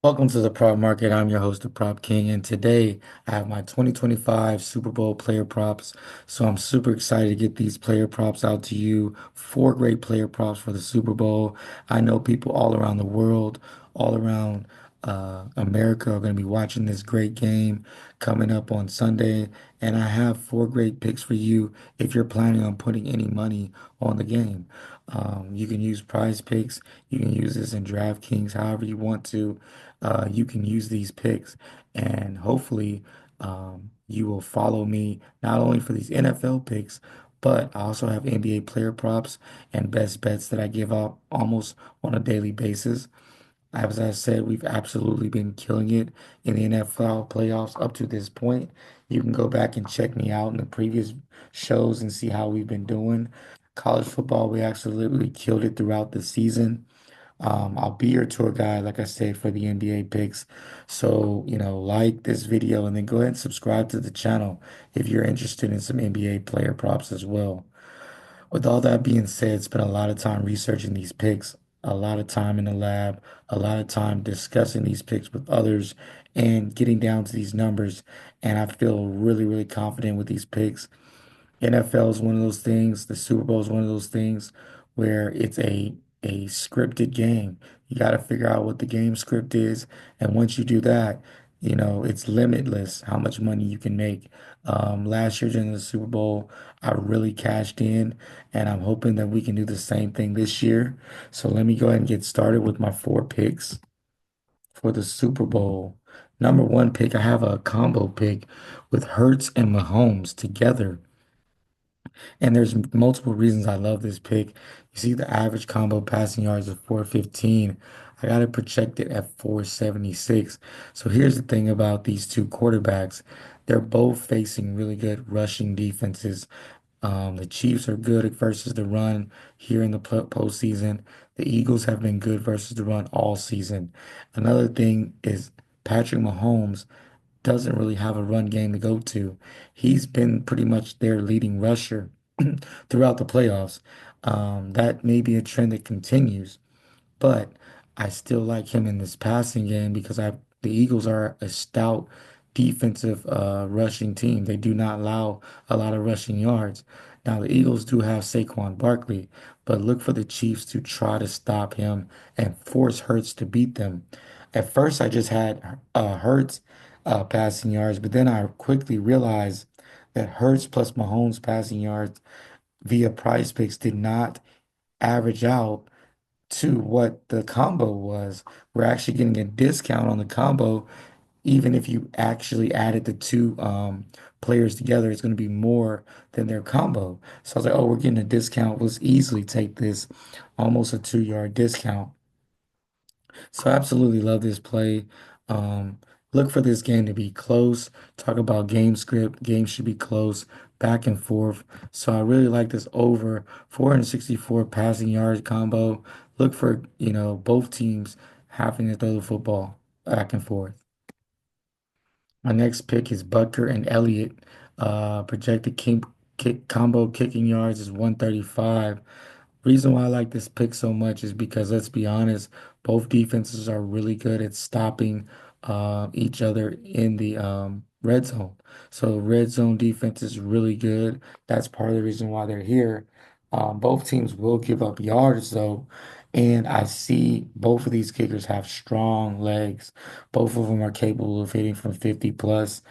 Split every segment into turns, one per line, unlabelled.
Welcome to the Prop Market. I'm your host, the Prop King, and today I have my 2025 Super Bowl player props. So I'm super excited to get these player props out to you. Four great player props for the Super Bowl. I know people all around the world, all around America are going to be watching this great game coming up on Sunday, and I have four great picks for you if you're planning on putting any money on the game. You can use Prize Picks. You can use this in DraftKings, however you want to. You can use these picks, and hopefully, you will follow me not only for these NFL picks, but I also have NBA player props and best bets that I give out almost on a daily basis. As I said, we've absolutely been killing it in the NFL playoffs up to this point. You can go back and check me out in the previous shows and see how we've been doing. College football, we absolutely killed it throughout the season. I'll be your tour guide, like I said, for the NBA picks. So, like this video and then go ahead and subscribe to the channel if you're interested in some NBA player props as well. With all that being said, spent a lot of time researching these picks, a lot of time in the lab, a lot of time discussing these picks with others and getting down to these numbers. And I feel really, really confident with these picks. NFL is one of those things. The Super Bowl is one of those things where it's a scripted game. You got to figure out what the game script is, and once you do that, it's limitless how much money you can make. Last year during the Super Bowl, I really cashed in, and I'm hoping that we can do the same thing this year. So let me go ahead and get started with my four picks for the Super Bowl. Number one pick, I have a combo pick with Hurts and Mahomes together. And there's multiple reasons I love this pick. You see the average combo passing yards of 415. I got it projected at 476. So here's the thing about these two quarterbacks. They're both facing really good rushing defenses. The Chiefs are good versus the run here in the postseason. The Eagles have been good versus the run all season. Another thing is Patrick Mahomes doesn't really have a run game to go to. He's been pretty much their leading rusher throughout the playoffs. That may be a trend that continues, but I still like him in this passing game because the Eagles are a stout defensive rushing team. They do not allow a lot of rushing yards. Now the Eagles do have Saquon Barkley, but look for the Chiefs to try to stop him and force Hurts to beat them. At first, I just had Hurts passing yards, but then I quickly realized that Hurts plus Mahomes passing yards via Prize Picks did not average out to what the combo was. We're actually getting a discount on the combo, even if you actually added the two players together, it's going to be more than their combo. So I was like, oh, we're getting a discount. Let's easily take this, almost a 2 yard discount. So I absolutely love this play. Um, Look for this game to be close. Talk about game script. Game should be close, back and forth. So I really like this over 464 passing yards combo. Look for, both teams having to throw the football back and forth. My next pick is Butker and Elliott. Projected kick combo kicking yards is 135. Reason why I like this pick so much is because let's be honest, both defenses are really good at stopping each other in the red zone. So red zone defense is really good. That's part of the reason why they're here. Both teams will give up yards though, and I see both of these kickers have strong legs. Both of them are capable of hitting from 50 plus.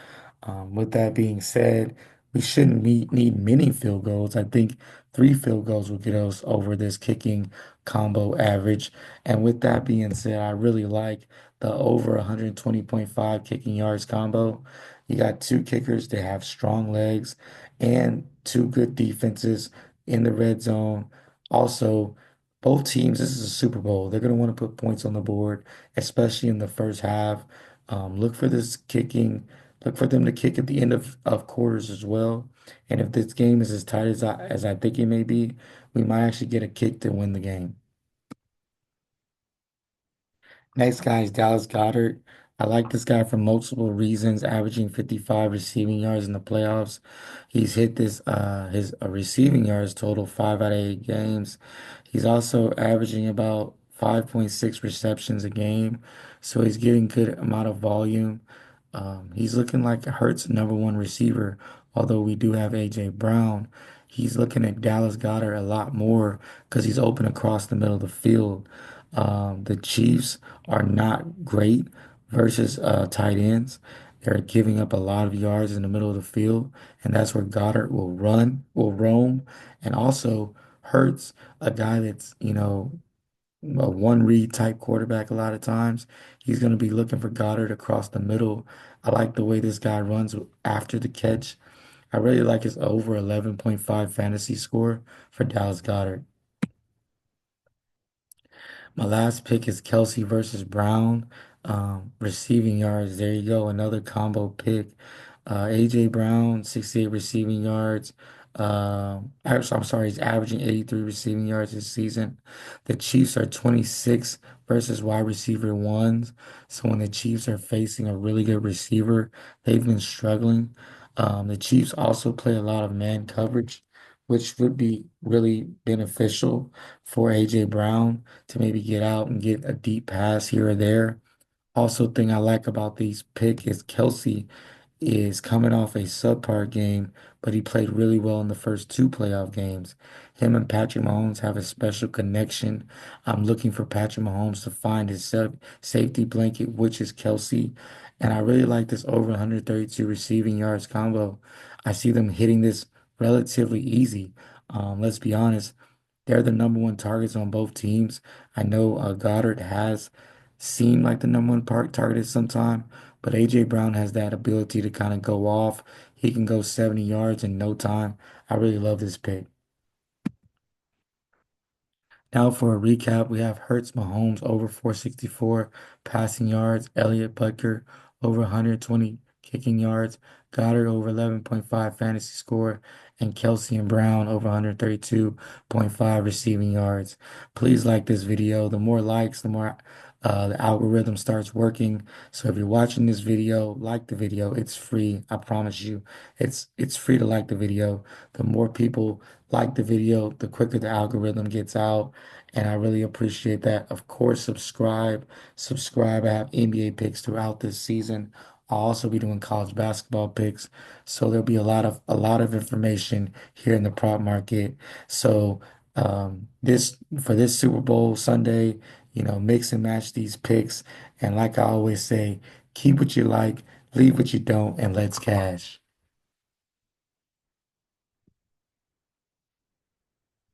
With that being said, we shouldn't need many field goals. I think three field goals will get us over this kicking combo average. And with that being said, I really like the over 120.5 kicking yards combo. You got two kickers that have strong legs and two good defenses in the red zone. Also, both teams, this is a Super Bowl. They're going to want to put points on the board, especially in the first half. Look for this kicking. Look for them to kick at the end of quarters as well. And if this game is as tight as I think it may be, we might actually get a kick to win the game. Next guy is Dallas Goedert. I like this guy for multiple reasons, averaging 55 receiving yards in the playoffs. He's hit this his receiving yards total 5 out of 8 games. He's also averaging about 5.6 receptions a game, so he's getting good amount of volume. He's looking like Hurts' number one receiver, although we do have AJ Brown. He's looking at Dallas Goedert a lot more because he's open across the middle of the field. The Chiefs are not great versus tight ends. They're giving up a lot of yards in the middle of the field, and that's where Goddard will roam, and also Hurts, a guy that's, a one read type quarterback a lot of times. He's going to be looking for Goddard across the middle. I like the way this guy runs after the catch. I really like his over 11.5 fantasy score for Dallas Goddard. My last pick is Kelsey versus Brown. Receiving yards. There you go. Another combo pick. AJ Brown, 68 receiving yards. I'm sorry, he's averaging 83 receiving yards this season. The Chiefs are 26 versus wide receiver ones. So when the Chiefs are facing a really good receiver, they've been struggling. The Chiefs also play a lot of man coverage, which would be really beneficial for AJ Brown to maybe get out and get a deep pass here or there. Also, thing I like about these pick is Kelsey is coming off a subpar game, but he played really well in the first two playoff games. Him and Patrick Mahomes have a special connection. I'm looking for Patrick Mahomes to find his safety blanket, which is Kelsey. And I really like this over 132 receiving yards combo. I see them hitting this relatively easy. Let's be honest, they're the number one targets on both teams. I know Goddard has seemed like the number one part targeted sometime, but AJ Brown has that ability to kind of go off. He can go 70 yards in no time. I really love this pick. Now for a recap, we have Hurts Mahomes over 464 passing yards, Elliott Butker over 120 kicking yards, Goddard over 11.5 fantasy score, and Kelsey and Brown over 132.5 receiving yards. Please like this video. The more likes, the more the algorithm starts working. So if you're watching this video, like the video. It's free. I promise you. It's free to like the video. The more people like the video, the quicker the algorithm gets out. And I really appreciate that. Of course, subscribe. I have NBA picks throughout this season. I'll also be doing college basketball picks. So there'll be a lot of information here in the prop market. So this for this Super Bowl Sunday, mix and match these picks. And like I always say, keep what you like, leave what you don't, and let's cash.